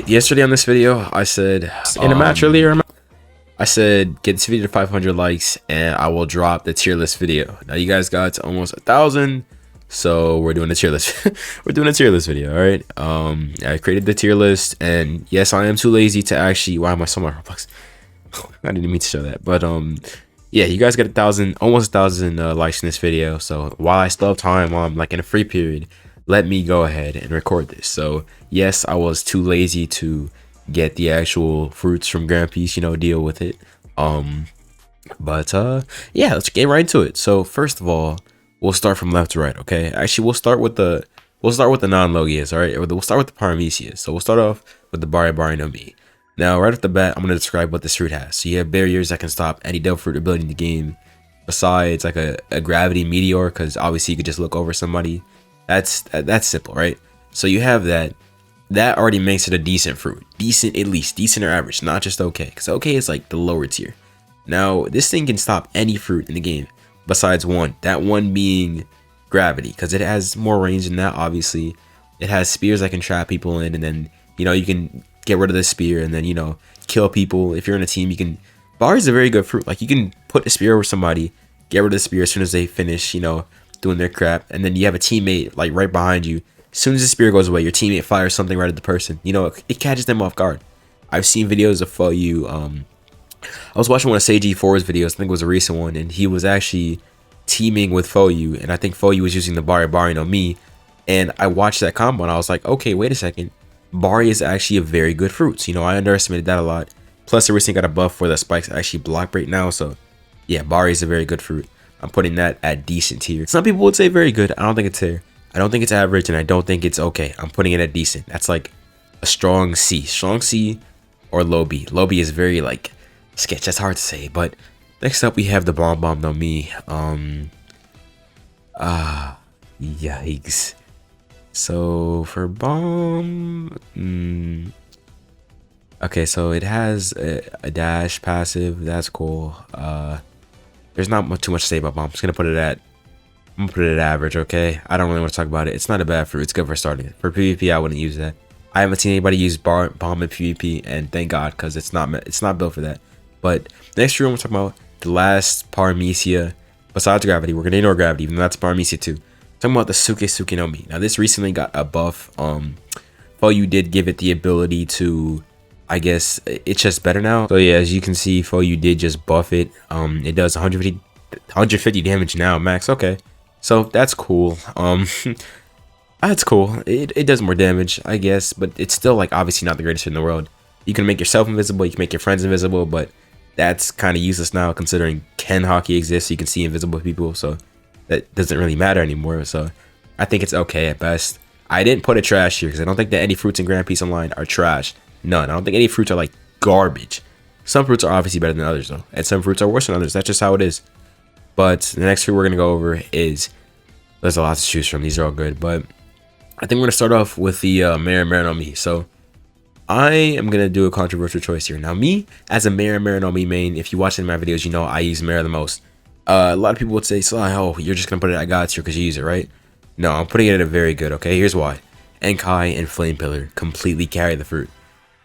Yesterday on this video, I said in a match earlier, I said get this video to 500 likes and I will drop the tier list video. Now you guys got to almost 1,000, so we're doing a tier list. We're doing a tier list video. All right. I created the tier list, and yes, I am too lazy to actually. Why am I so much Roblox? I didn't mean to show that, but yeah, you guys got 1,000, almost 1,000 likes in this video. So while I still have time, while I'm like in a free period, let me go ahead and record this. So yes, I was too lazy to get the actual fruits from Grand Peace, you know, deal with it. But yeah, let's get right into it. So first of all, we'll start from left to right. Okay, actually we'll start with the non-logias. All right, we'll start with the paramecias. So we'll start off with the Bari no Mi. Now right off the bat, I'm going to describe what this fruit has. So you have barriers that can stop any devil fruit ability in the game, besides like a gravity meteor, because obviously you could just look over somebody. That's simple, right? So you have that already makes it a decent fruit. Decent, at least decent or average, not just okay, because okay is like the lower tier. Now this thing can stop any fruit in the game besides one, that one being gravity, because it has more range than that. Obviously it has spears that can trap people in, and then, you know, you can get rid of the spear and then, you know, kill people. If you're in a team, you can. Bar is a very good fruit. Like, you can put a spear over somebody, get rid of the spear as soon as they finish, you know, doing their crap, and then you have a teammate like right behind you. As soon as the spear goes away, your teammate fires something right at the person. You know, it catches them off guard. I've seen videos of you. I was watching one of Sage4's videos. I think it was a recent one, and he was actually teaming with you, and I think you was using the Bari no Mi, and I watched that combo and I was like, okay, wait a second, Bari is actually a very good fruit. So, you know, I underestimated that a lot. Plus, I recently got a buff where the spikes actually block right now. So yeah, Bari is a very good fruit. I'm putting that at decent tier. Some people would say very good. I don't think it's there. I don't think it's average, and I don't think it's okay. I'm putting it at decent. That's like a strong C or low B. Low B is very like sketch. That's hard to say. But next up we have the Bomb no Mi. Yikes. So for Bomb, okay, so it has a dash passive. That's cool. There's not too much to say about Bomb. I'm just gonna put it at average. Okay, I don't really want to talk about it. It's not a bad fruit. It's good for starting. For PvP, I wouldn't use that. I haven't seen anybody use Bomb in PvP, and thank God, because it's not built for that. But next fruit I'm talking about, the last Paramecia besides gravity. We're gonna ignore gravity, even though that's Paramecia too. Talking about the Suke no Mi. Now this recently got a buff. You did give it the ability to, I guess it's just better now. So yeah, as you can see, you did just buff it. It does 150 damage now max. Okay, so that's cool. That's cool. It does more damage, I guess, but it's still like obviously not the greatest in the world. You can make yourself invisible, you can make your friends invisible, but that's kind of useless now considering Ken Hockey exists. So you can see invisible people, so that doesn't really matter anymore. So I think it's okay at best. I didn't put it trash here because I don't think that any fruits in Grand Peace Online are trash. None. I don't think any fruits are like garbage. Some fruits are obviously better than others though, and some fruits are worse than others. That's just how it is. But the next fruit we're gonna go over is, there's a lot to choose from. These are all good, but I think we're gonna start off with the Mare no Mi. So I am gonna do a controversial choice here. Now, me as a Mare no Mi main, if you watch any of my videos, you know I use Mare the most. A lot of people would say, Sly, oh, you're just gonna put it at God tier because you use it, right? No, I'm putting it at a very good. Okay, here's why. Enkai and Flame Pillar completely carry the fruit.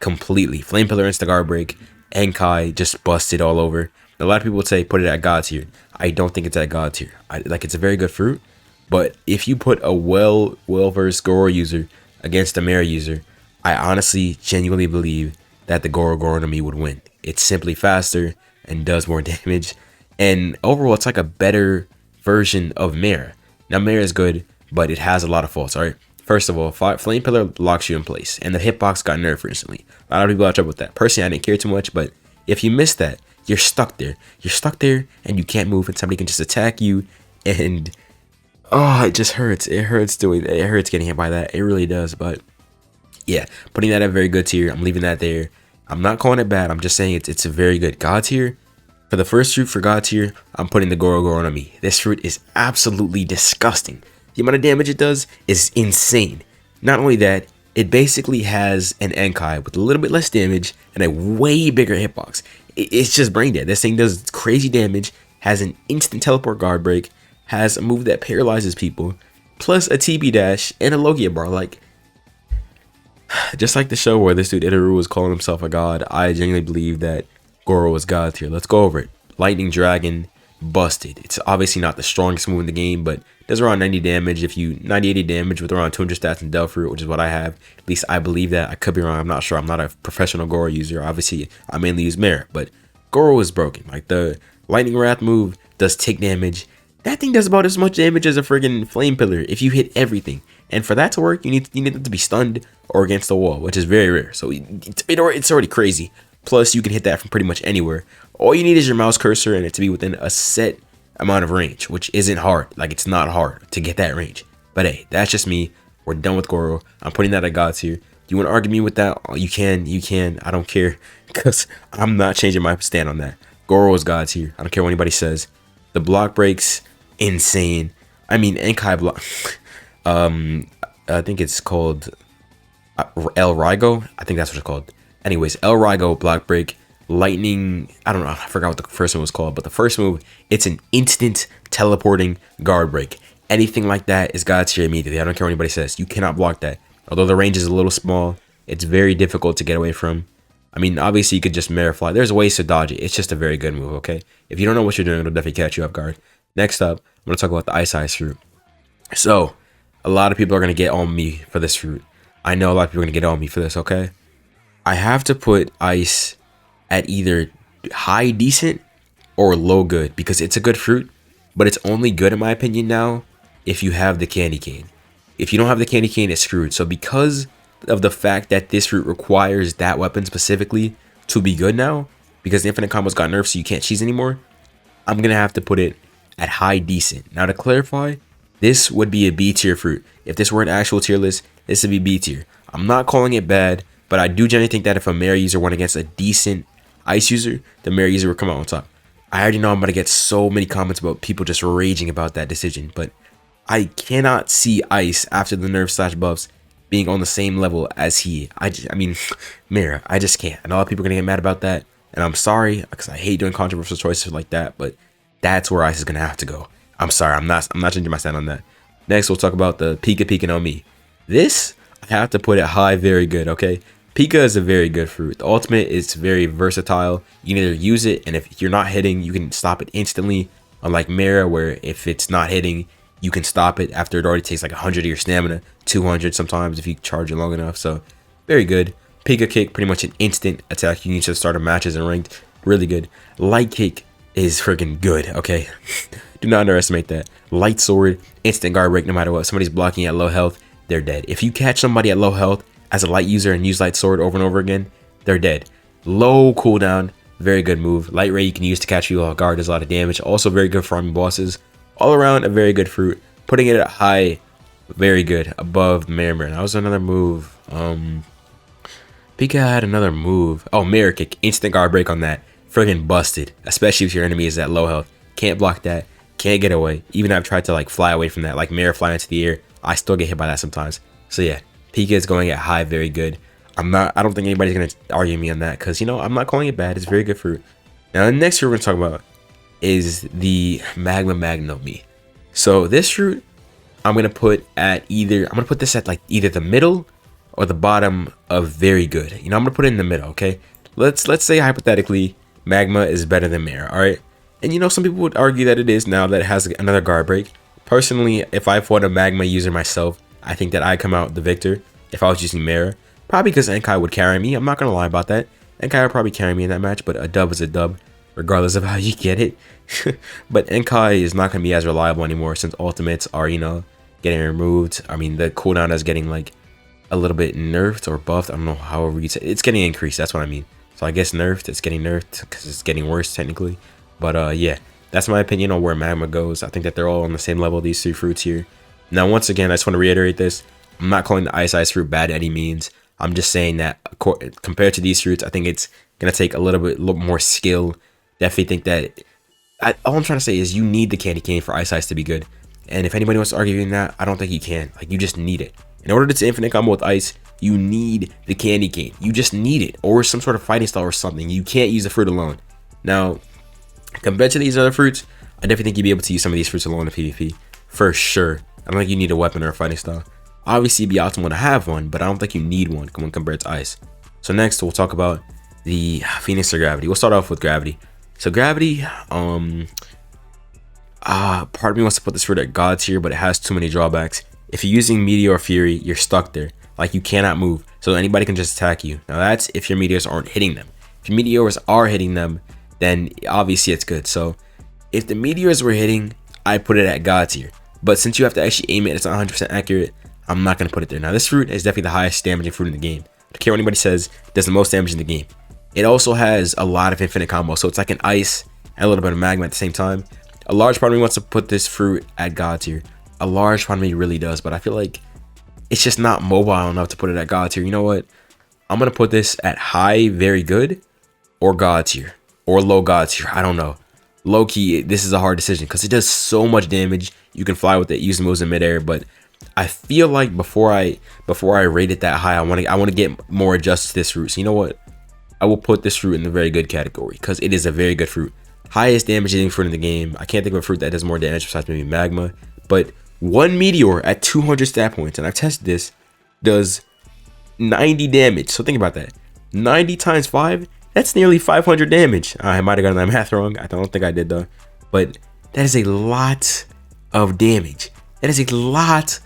Completely. Flame Pillar insta guard break. Enkai just busted all over. A lot of people would say put it at God tier. I don't think it's at God tier. Like, it's a very good fruit, but if you put a well-versed Goro user against a Mare user, I honestly genuinely believe that the Goro no Mi would win. It's simply faster and does more damage, and overall it's like a better version of Mare. Now Mare is good, but it has a lot of faults. All right, first of all, Flame Pillar locks you in place, and the hitbox got nerfed recently. A lot of people have trouble with that. Personally, I didn't care too much, but if you miss that, you're stuck there. You're stuck there, and you can't move, and somebody can just attack you, and oh, it just hurts. It hurts doing that. It hurts getting hit by that. It really does. But yeah, putting that at a very good tier. I'm leaving that there. I'm not calling it bad. I'm just saying it's a very good God tier. For the first fruit for God tier, I'm putting the Goro no Mi. This fruit is absolutely disgusting. The amount of damage it does is insane. Not only that, It basically has an Enkai with a little bit less damage and a way bigger hitbox. It's just brain dead. This thing does crazy damage, has an instant teleport guard break, has a move that paralyzes people, plus a TB dash and a Logia bar. Like, just like the show where this dude Itaru was calling himself a god, I genuinely believe that Goro was god tier. Let's go over it. Lightning Dragon, busted. It's obviously not the strongest move in the game, but does around 90 damage. If you 90-80 damage with around 200 stats in Delphi, which is what I have. At least I believe that. I could be wrong. I'm not sure. I'm not a professional Goro user. Obviously, I mainly use Mara, but Goro is broken. Like, the Lightning Wrath move does tick damage. That thing does about as much damage as a friggin' Flame Pillar if you hit everything. And for that to work, you need them to be stunned or against the wall, which is very rare. So it's already crazy. Plus, you can hit that from pretty much anywhere. All you need is your mouse cursor and it to be within a set amount of range, which isn't hard. Like, it's not hard to get that range. But hey, that's just me. We're done with Goro. I'm putting that at God tier. You want to argue me with that? You can. I don't care, because I'm not changing my stand on that. Goro is God tier. I don't care what anybody says. The block breaks, insane. I mean, Enkai block. I think it's called El Rigo. I think that's what it's called. Anyways, El Rigo block break. Lightning, I don't know, I forgot what the first one was called, but the first move, it's an instant teleporting guard break. Anything like that is God tier immediately. I don't care what anybody says. You cannot block that. Although the range is a little small, it's very difficult to get away from. I mean, obviously you could just Mara fly. There's ways to dodge it. It's just a very good move, okay? If you don't know what you're doing, it'll definitely catch you off guard. Next up, I'm going to talk about the Ice fruit. So, a lot of people are going to get on me for this fruit. I know a lot of people are going to get on me for this, okay? I have to put Ice at either high decent or low good, because it's a good fruit, but it's only good in my opinion now if you have the candy cane. If you don't have the candy cane, it's screwed. So because of the fact that this fruit requires that weapon specifically to be good now, because the infinite combos got nerfed so you can't cheese anymore, I'm gonna have to put it at high decent. Now, to clarify, this would be a B tier fruit. If this were an actual tier list, this would be B tier. I'm not calling it bad, but I do generally think that if a Mara user went against a decent Ice user, the Mara user would come out on top. I already know I'm going to get so many comments about people just raging about that decision, but I cannot see Ice after the nerf / buffs being on the same level as he. I mean, Mara, I just can't. And a lot of people are going to get mad about that, and I'm sorry, because I hate doing controversial choices like that, but that's where Ice is going to have to go. I'm sorry, I'm not changing my stand on that. Next, we'll talk about the Pika no Mi. This, I have to put it high, very good, okay? Pika is a very good fruit. The ultimate is very versatile. You can either use it, and if you're not hitting, you can stop it instantly. Unlike Mara, where if it's not hitting, you can stop it after it already takes like 100 of your stamina, 200 sometimes if you charge it long enough. So, very good. Pika kick, pretty much an instant attack. You need to start matches and ranked. Really good. Light kick is freaking good, okay? Do not underestimate that. Light sword, instant guard break no matter what. Somebody's blocking at low health, they're dead. If you catch somebody at low health as a light user and use light sword over and over again, they're dead. Low cooldown, very good move. Light ray you can use to catch you off guard, does a lot of damage. Also very good farming bosses. All around a very good fruit. Putting it at high, very good. Above Mara. That was another move. Pika had another move. Oh, Mirror kick, instant guard break on that. Friggin' busted. Especially if your enemy is at low health. Can't block that. Can't get away. Even if I've tried to like fly away from that, like Mara flying into the air, I still get hit by that sometimes. So yeah. Pika is going at high, very good. I don't think anybody's going to argue me on that, because, you know, I'm not calling it bad. It's very good fruit. Now, the next fruit we're going to talk about is the Magma Mi. So, this fruit, I'm going to put this at, like, either the middle or the bottom of very good. You know, I'm going to put it in the middle, okay? Let's say, hypothetically, Magma is better than Mara, all right? And, you know, some people would argue that it is now that it has another guard break. Personally, if I fought a Magma user myself, I think that I come out the victor if I was using Mara. Probably because Enkai would carry me. I'm not going to lie about that. Enkai would probably carry me in that match, but a dub is a dub, regardless of how you get it. But Enkai is not going to be as reliable anymore since ultimates are, you know, getting removed. I mean, the cooldown is getting, like, a little bit nerfed or buffed. I don't know however you say it. It's getting increased. That's what I mean. So I guess nerfed. It's getting nerfed because it's getting worse, technically. But, yeah, that's my opinion on where Magma goes. I think that they're all on the same level, these three fruits here. Now, once again, I just want to reiterate this. I'm not calling the Ice fruit bad any means. I'm just saying that compared to these fruits, I think it's going to take a little more skill. Definitely think that... all I'm trying to say is you need the candy cane for Ice to be good. And if anybody wants to argue in that, I don't think you can. Like, you just need it. In order to infinite combo with ice, you need the candy cane. You just need it, or some sort of fighting style or something. You can't use the fruit alone. Now, compared to these other fruits, I definitely think you'd be able to use some of these fruits alone in PvP for sure. I don't think you need a weapon or a fighting style. Obviously, it'd be optimal to have one, but I don't think you need one when compared to ice. So next, we'll talk about the Phoenix or Gravity. We'll start off with Gravity. So Gravity, part of me wants to put this fruit at God tier, but it has too many drawbacks. If you're using Meteor or Fury, you're stuck there. Like, you cannot move, so anybody can just attack you. Now that's if your meteors aren't hitting them. If your meteors are hitting them, then obviously it's good. So if the meteors were hitting, I put it at God tier. But since you have to actually aim it, it's not 100% accurate, I'm not going to put it there. Now this fruit is definitely the highest damaging fruit in the game. I don't care what anybody says, it does the most damage in the game. It also has a lot of infinite combos, so it's like an ice and a little bit of magma at the same time. A large part of me wants to put this fruit at God tier. A large part of me really does, but I feel like it's just not mobile enough to put it at God tier. You know what? I'm going to put this at high, very good, or God tier, or low God tier. I don't know. Low key, this is a hard decision because it does so much damage. You can fly with it, use moves in midair, but I feel like before I rate it that high, I want to get more adjusted to this fruit. So you know what? I will put this fruit in the very good category because it is a very good fruit. Highest damaging fruit in the game. I can't think of a fruit that does more damage besides maybe magma, but one meteor at 200 stat points, and I've tested this, does 90 damage. So think about that. 90 times 5, that's nearly 500 damage. I might have gotten that math wrong. I don't think I did though. But that is a lot of damage. That is a lot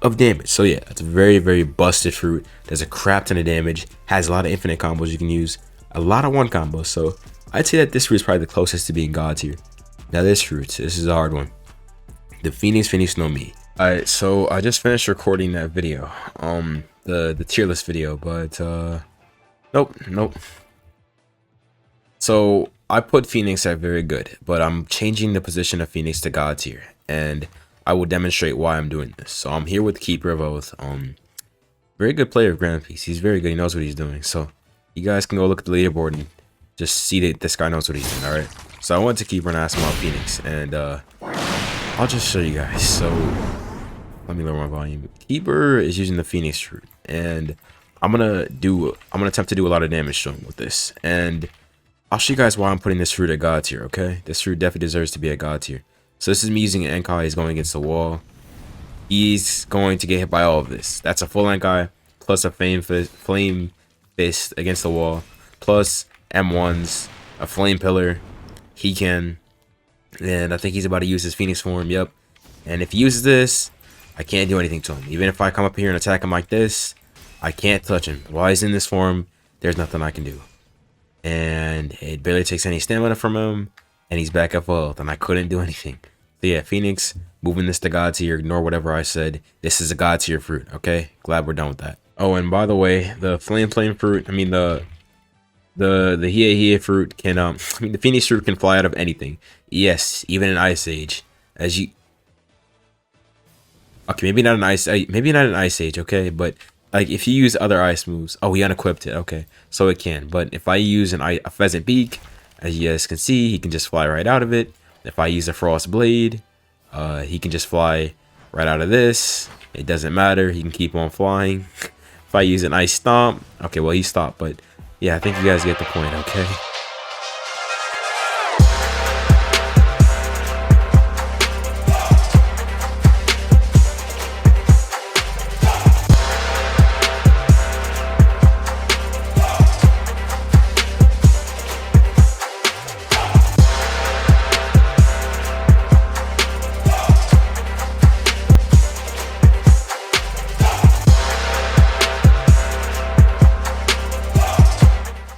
of damage. So yeah, it's a very, very busted fruit. Does a crap ton of damage. Has a lot of infinite combos you can use. A lot of one combos. So I'd say that this fruit is probably the closest to being God tier. Now this fruit, this is a hard one. The Phoenix no Mi. Alright, so I just finished recording that video. The tier list video, but nope. So I put Phoenix at very good, but I'm changing the position of Phoenix to God tier, and I will demonstrate why I'm doing this. So I'm here with Keeper of Oath. Very good player of Grand Peace. He's very good. He knows what he's doing. So you guys can go look at the leaderboard and just see that this guy knows what he's doing. All right. So I went to Keeper and asked him about Phoenix, and I'll just show you guys. So let me lower my volume. Keeper is using the Phoenix fruit, and I'm gonna attempt to do a lot of damage to him with this, and I'll show you guys why I'm putting this fruit at God tier. Okay, this fruit definitely deserves to be at God tier. So this is me using an Enkai. He's going against the wall. He's going to get hit by all of this. That's a full Enkai plus a flame fist against the wall, plus M1s, a flame pillar. He can, and I think he's about to use his Phoenix form. Yep. And if he uses this, I can't do anything to him. Even if I come up here and attack him like this, I can't touch him. While he's in this form, there's nothing I can do. And it barely takes any stamina from him, and he's back at full health, and I couldn't do anything. So yeah, Phoenix, moving this to God tier, ignore whatever I said. This is a God tier fruit, okay? Glad we're done with that. Oh, and by the way, the flame fruit, I mean the Hiei fruit can the Phoenix fruit can fly out of anything. Yes, even in Ice Age. As you Okay, maybe not an Ice Age, okay? But like if you use other ice moves, oh, he unequipped it, okay, so it can. But if I use a Pheasant Beak, as you guys can see, he can just fly right out of it. If I use a Frost Blade, he can just fly right out of this. It doesn't matter, he can keep on flying. If I use an Ice Stomp, okay, well he stopped, but yeah, I think you guys get the point, okay?